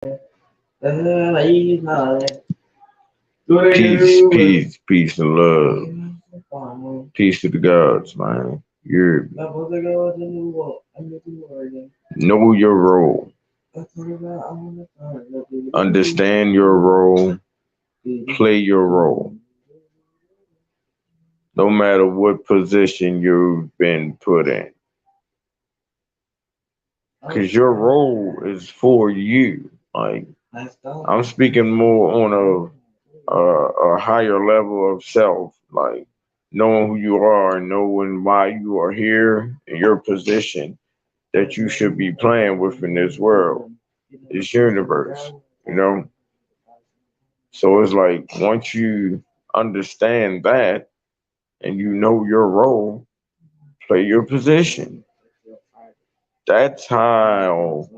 Peace, peace, peace and love. Peace to the gods, man. You know your role. Understand your role. Play your role. No matter what position you've been put in. Because your role is for you. Like, I'm speaking more on a higher level of self, like knowing who you are and knowing why you are here in your position that you should be playing with in this world, this universe, you know? So it's like once you understand that and you know your role, play your position. That's how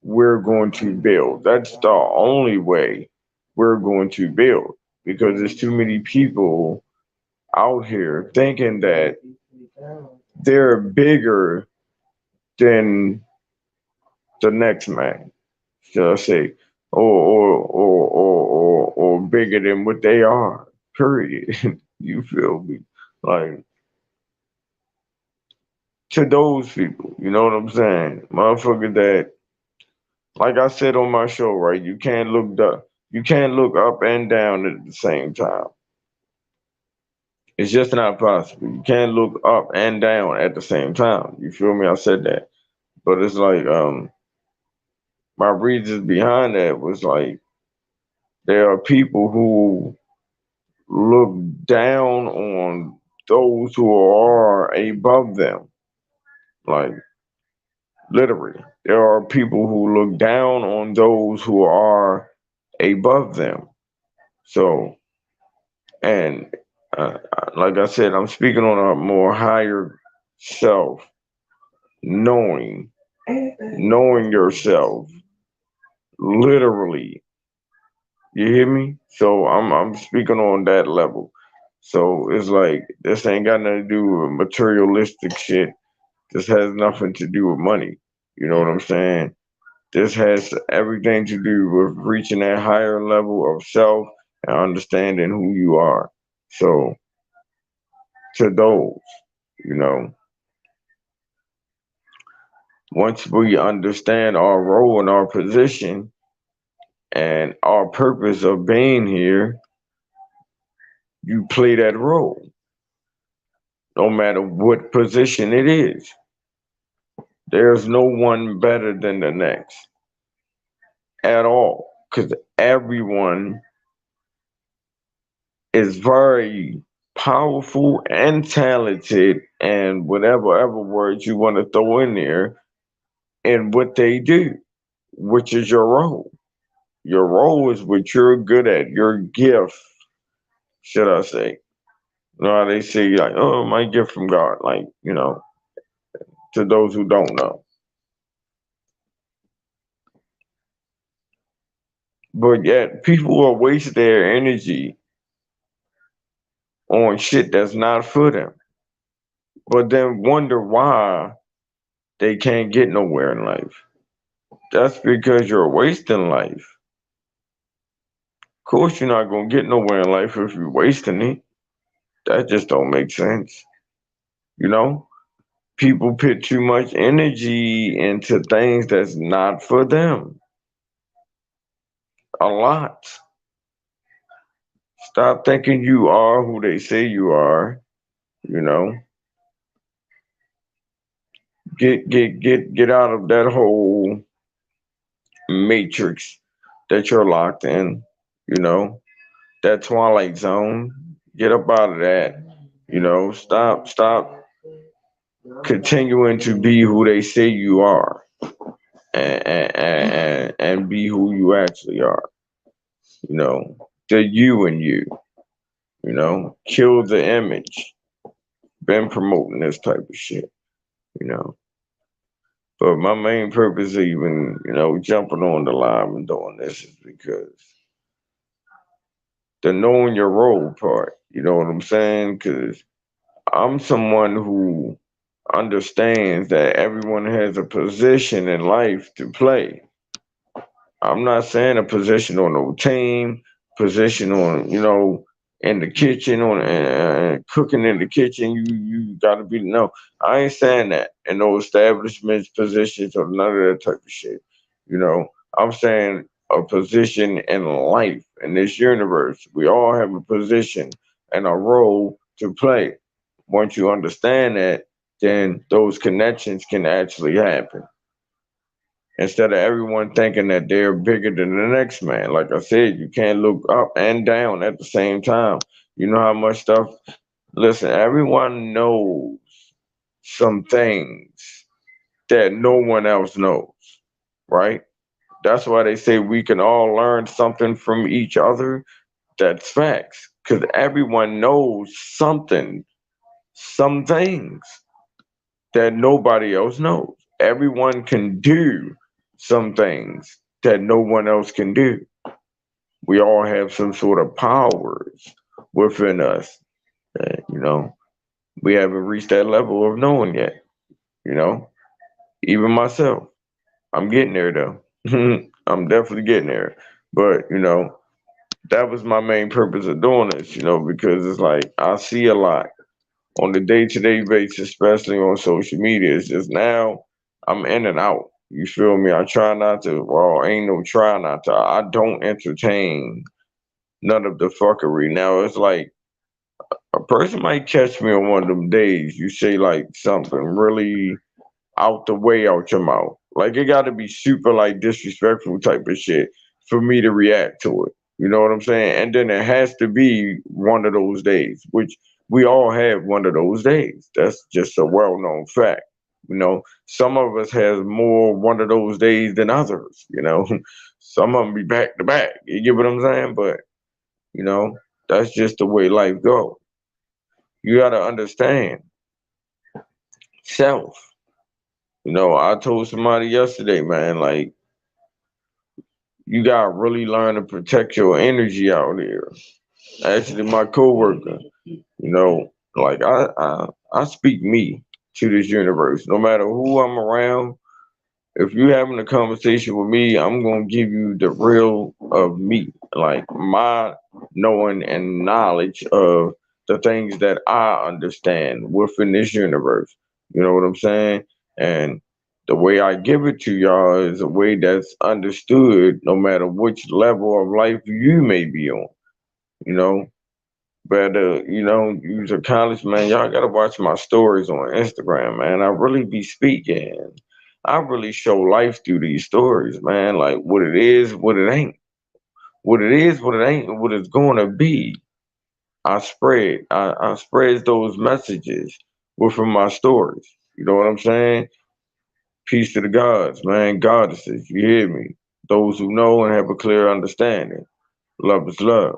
we're going to build. That's the only way we're going to build because there's too many people out here thinking that they're bigger than the next man, shall I say, or bigger than what they are. Period. You feel me? Like to those people, you know what I'm saying? Motherfucker that like I said on my show, right? You can't look up and down at the same time. It's just not possible. You can't look up and down at the same time. You feel me? I said that. But it's like my reasons behind that was like there are people who look down on those who are above them. Like literally. There are people who look down on those who are above them. So and like I said, I'm speaking on a more higher self, knowing, knowing yourself, literally. You hear me? So I'm speaking on that level. So it's like this ain't got nothing to do with materialistic shit. This has nothing to do with money. You know what I'm saying? This has everything to do with reaching that higher level of self and understanding who you are. So to those, you know, once we understand our role and our position and our purpose of being here, you play that role, no matter what position it is. There's no one better than the next at all, because everyone is very powerful and talented, and whatever other words you want to throw in there, and what they do, which is your role. Your role is what you're good at, your gift, should I say. You know how they say, like, oh, my gift from God, like, you know, to those who don't know. But yet, people will waste their energy on shit that's not for them, but then wonder why they can't get nowhere in life. That's because you're wasting life. Of course, you're not gonna get nowhere in life if you're wasting it. That just don't make sense. You know, people put too much energy into things that's not for them. A lot. Stop thinking you are who they say you are. You know, get out of that whole matrix that you're locked in. You know, that twilight zone. Get up out of that. You know, stop continuing to be who they say you are, and be who you actually are. You know, the you and you. You know, kill the image. Been promoting this type of shit. You know. But my main purpose, even jumping on the line and doing this, is because the knowing your role part. You know what I'm saying? Because I'm someone who understands that everyone has a position in life to play. I'm not saying a position on no team, position on, in the kitchen, on cooking in the kitchen. You got to be, no. I ain't saying that in no establishments, positions, or none of that type of shit. You know, I'm saying a position in life, in this universe. We all have a position and a role to play. Once you understand that, then those connections can actually happen, instead of everyone thinking that they're bigger than the next man. Like I said, you can't look up and down at the same time. You know how much stuff. Listen, everyone knows some things that no one else knows, right? That's why they say we can all learn something from each other. That's facts, because everyone knows something, some things that nobody else knows. Everyone can do some things that no one else can do. We all have some sort of powers within us. You know, we haven't reached that level of knowing yet. You know, even myself, I'm getting there though. I'm definitely getting there. But that was my main purpose of doing this. Because it's like I see a lot on the day-to-day basis, especially on social media. It's just now I'm in and out. You feel me? I try not to. Well, ain't no try not to. I don't entertain none of the fuckery. Now it's like a person might catch me on one of them days. You say like something really out the way out your mouth. Like it got to be super like disrespectful type of shit for me to react to it. You know what I'm saying? And then it has to be one of those days, which we all have one of those days. That's just a well-known fact. Some of us has more one of those days than others. Some of them be back to back. You get what I'm saying? But you know, that's just the way life goes. You got to understand self. I told somebody yesterday, man, like you gotta really learn to protect your energy out here. Actually, my coworker, like I speak me to this universe. No matter who I'm around, if you having a conversation with me, I'm gonna give you the real of me, like my knowing and knowledge of the things that I understand within this universe. You know what I'm saying? And the way I give it to y'all is a way that's understood no matter which level of life you may be on. You know, but use a college man. Y'all gotta watch my stories on Instagram, man. I really be speaking. I really show life through these stories, man. Like what it is, what it ain't, what it is, what it ain't, and what it's gonna be. I spread those messages within my stories. You know what I'm saying? Peace to the gods, man. Goddesses, you hear me? Those who know and have a clear understanding. Love is love.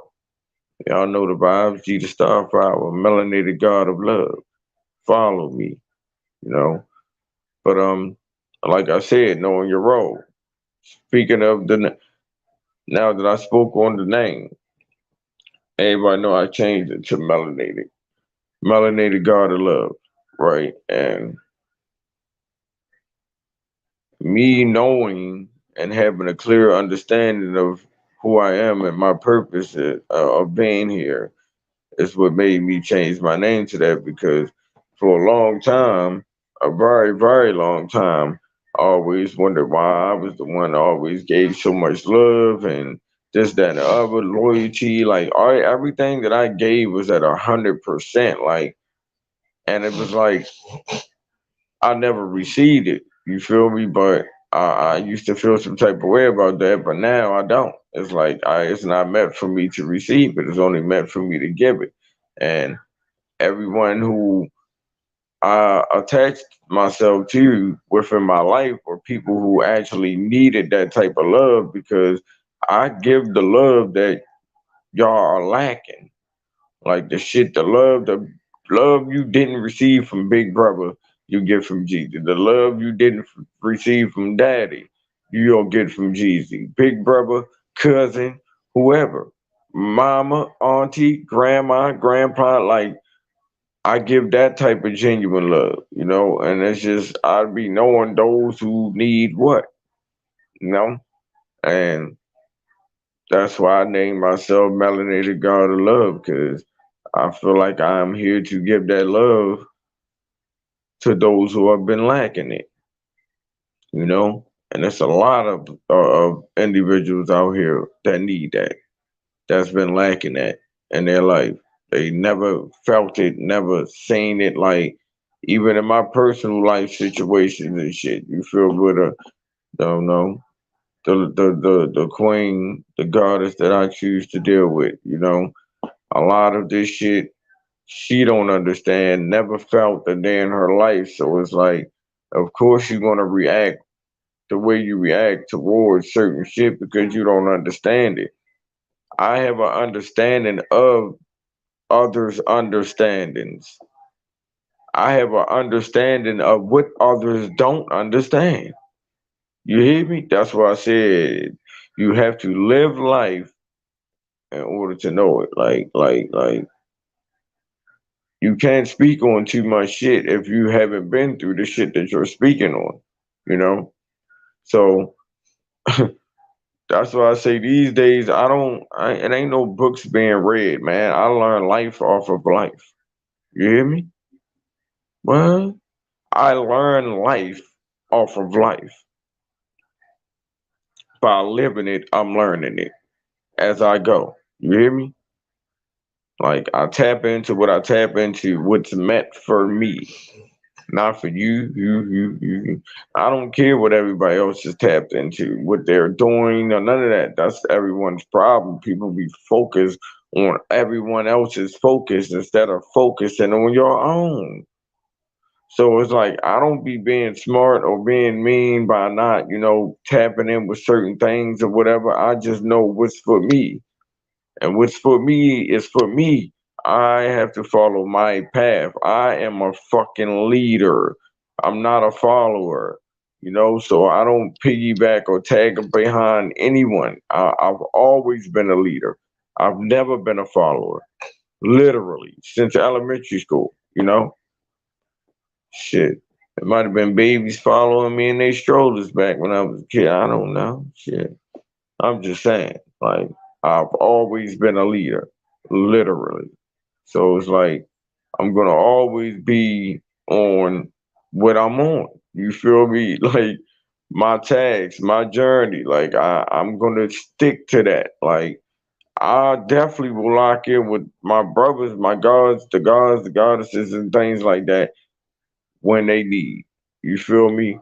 Y'all know the vibes. GeeDaStarFlower, melanated god of love. Follow me, you know. But like I said, knowing your role. Speaking of now that I spoke on the name, everybody know I changed it to melanated. Melanated god of love, right? And me knowing and having a clear understanding of who I am and my purpose of being here is what made me change my name to that, because for a long time, a very, very long time, I always wondered why I was the one that always gave so much love and this, that, and the other, loyalty. Like everything that I gave was at 100%. Like, and it was like I never received it. You feel me? But I used to feel some type of way about that, but now I don't. It's like it's not meant for me to receive it. It's only meant for me to give it. And everyone who I attached myself to within my life were people who actually needed that type of love, because I give the love that y'all are lacking. Like the love you didn't receive from Big Brother, you get from Jesus. The love you didn't receive from Daddy, you'll get from Jesus. Big Brother, cousin, whoever, mama, auntie, grandma, grandpa, like I give that type of genuine love, and it's just I'd be knowing those who need what, you know, And that's why I named myself Melanated God of Love, because I feel like I'm here to give that love to those who have been lacking it, you know? And there's a lot of individuals out here that need that, that's been lacking that in their life. They never felt it, never seen it. Like, even in my personal life situations and shit, you feel with a, don't know, the queen, the goddess that I choose to deal with, you know? A lot of this shit she don't understand, never felt a day in her life. So it's like, of course you're gonna react the way you react towards certain shit because you don't understand it. I have an understanding of others' understandings. I have an understanding of what others don't understand. You hear me? That's why I said you have to live life in order to know it. Like you can't speak on too much shit if you haven't been through the shit that you're speaking on, you know? So that's why I say these days it ain't no books being read, man. I learn life off of life. You hear me? Well, I learn life off of life. By living it, I'm learning it as I go. You hear me? Like I tap into what I tap into, what's meant for me. Not for you. I don't care what everybody else is tapped into, what they're doing, or none of that. That's everyone's problem. People be focused on everyone else's focus instead of focusing on your own. So it's like I don't be being smart or being mean by not, tapping in with certain things or whatever. I just know what's for me. And what's for me is for me. I have to follow my path. I am a fucking leader. I'm not a follower. So I don't piggyback or tag behind anyone. I've always been a leader. I've never been a follower. Literally, since elementary school. Shit. It might have been babies following me in their strollers back when I was a kid. I don't know. Shit. I'm just saying, like, I've always been a leader, literally. So it's like, I'm going to always be on what I'm on. You feel me? Like, my tags, my journey, like, I'm going to stick to that. Like, I definitely will lock in with my brothers, my gods, the goddesses, and things like that when they need. You feel me?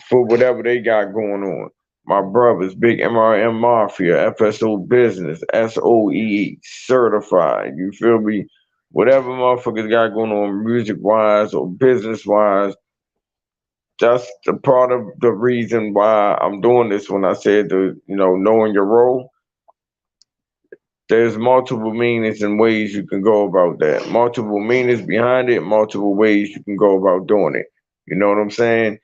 For whatever they got going on. My brothers, Big MRM Mafia, FSO Business, SOE certified. You feel me? Whatever motherfuckers got going on music wise or business wise, that's the part of the reason why I'm doing this when I said knowing your role. There's multiple meanings and ways you can go about that. Multiple meanings behind it, multiple ways you can go about doing it. You know what I'm saying?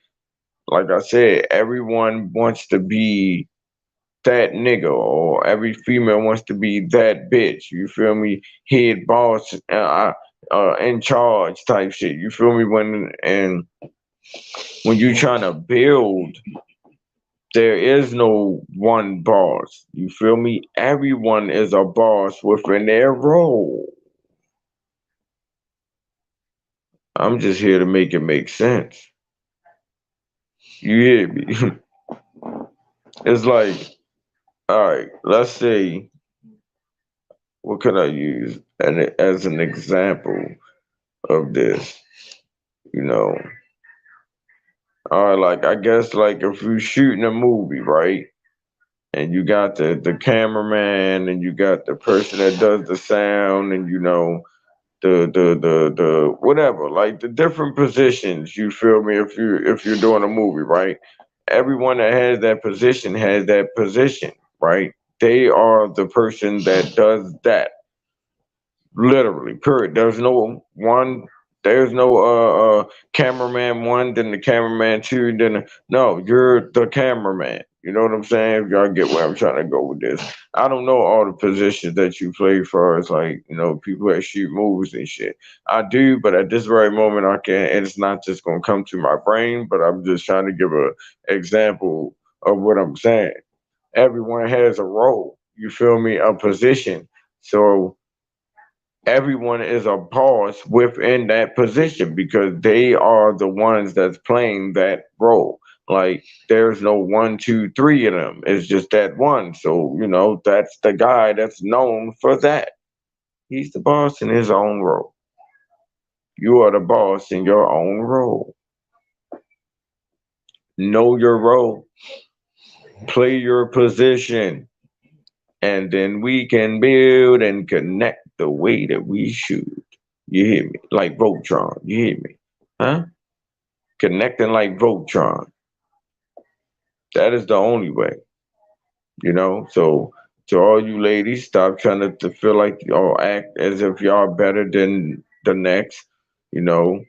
Like I said, everyone wants to be that nigga, or every female wants to be that bitch. You feel me? Head boss, in charge type shit. You feel me? When you trying to build, there is no one boss. You feel me? Everyone is a boss within their role. I'm just here to make it make sense. You hear me? It's like, all right, let's say, what could I use as an example of this? You know, all right, like I guess like if you're shooting a movie, right? And you got the cameraman and you got the person that does the sound and the whatever, like the different positions, you feel me, if you're doing a movie, right? Everyone that has that position has that position, right? They are the person that does that. Literally, period. There's no cameraman one, then the cameraman two, no, you're the cameraman. You know what I'm saying? If y'all get where I'm trying to go with this. I don't know all the positions that you play for as like, people that shoot movies and shit. I do, but at this very moment I can't, and it's not just gonna come to my brain, but I'm just trying to give a example of what I'm saying. everyone has a role. You feel me? A position. So everyone is a boss within that position because they are the ones that's playing that role. Like there's no one, two, three of them. It's just that one. So, that's the guy that's known for that. He's the boss in his own role. You are the boss in your own role. Know your role. Play your position. And then we can build and connect the way that we should. You hear me? Like Voltron. You hear me? Huh? Connecting like Voltron. That is the only way. So to all you ladies, stop trying to feel like y'all act as if y'all better than the next, you know,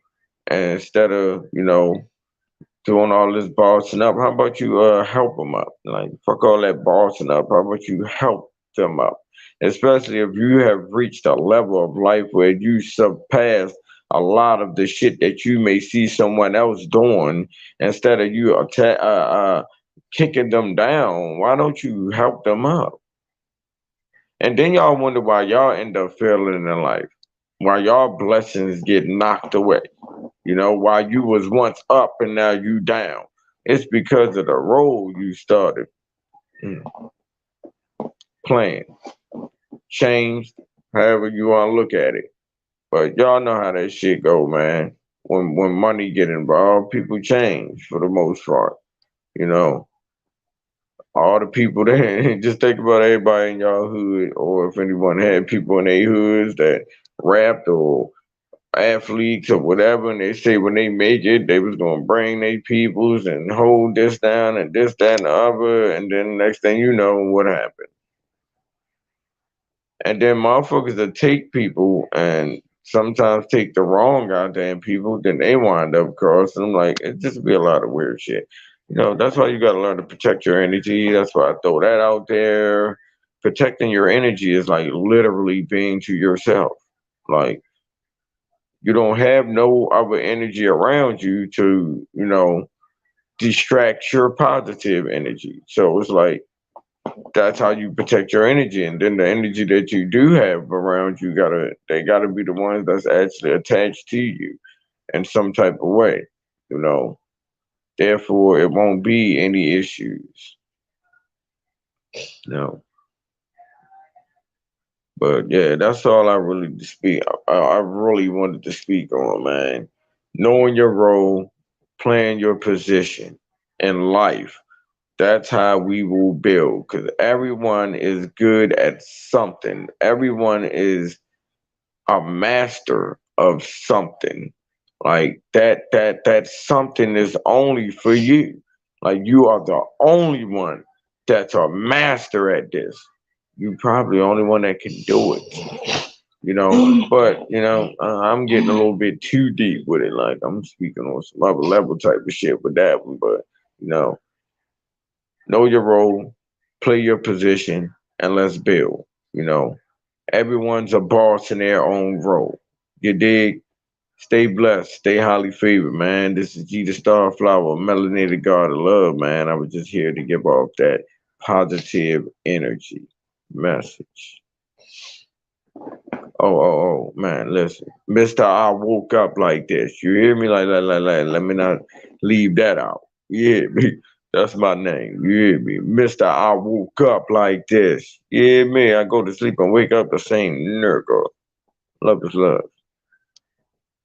and instead of, doing all this bossing up, how about you help them up? Like fuck all that bossing up. How about you help them up? Especially if you have reached a level of life where you surpass a lot of the shit that you may see someone else doing, instead of you kicking them down, why don't you help them up? And then y'all wonder why y'all end up failing in life, why y'all blessings get knocked away. Why you was once up and now you down. It's because of the role you started mm, playing, changed, however you want to look at it. But y'all know how that shit go, man. When money get involved, people change for the most part. You know, all the people that just think about everybody in y'all hood, or if anyone had people in their hoods that rapped or athletes or whatever, and they say when they make it, they was gonna bring their peoples and hold this down and this, that, and the other, and then next thing you know, what happened? And then motherfuckers that take people and sometimes take the wrong goddamn people, then they wind up crossing them. Like it just be a lot of weird shit. That's why you gotta learn to protect your energy. That's why I throw that out there. Protecting your energy is like literally being to yourself. Like you don't have no other energy around you to, distract your positive energy. So it's like that's how you protect your energy. And then the energy that you do have around you they gotta be the ones that's actually attached to you in some type of way, you know. Therefore it won't be any issues. No. But yeah, that's all I really to speak. I really wanted to speak on, man. Knowing your role, playing your position in life. That's how we will build. Because everyone is good at something. Everyone is a master of something. Like that something is only for you. Like you are the only one that's a master at this. You probably the only one that can do it. But I'm getting a little bit too deep with it. Like I'm speaking on some other level type of shit with that one. But you know, know your role, play your position, and let's build. You know, everyone's a boss in their own role. You dig? Stay blessed. Stay highly favored, man. This is GeeDaStarFlower, melanated god of love, man. I was just here to give off that positive energy message. Man, listen. Mr. I woke up like this. You hear me? Let me not leave that out. You hear me? That's my name. You hear me? Mr. I woke up like this. You hear me? I go to sleep and wake up the same nigga. Love is love.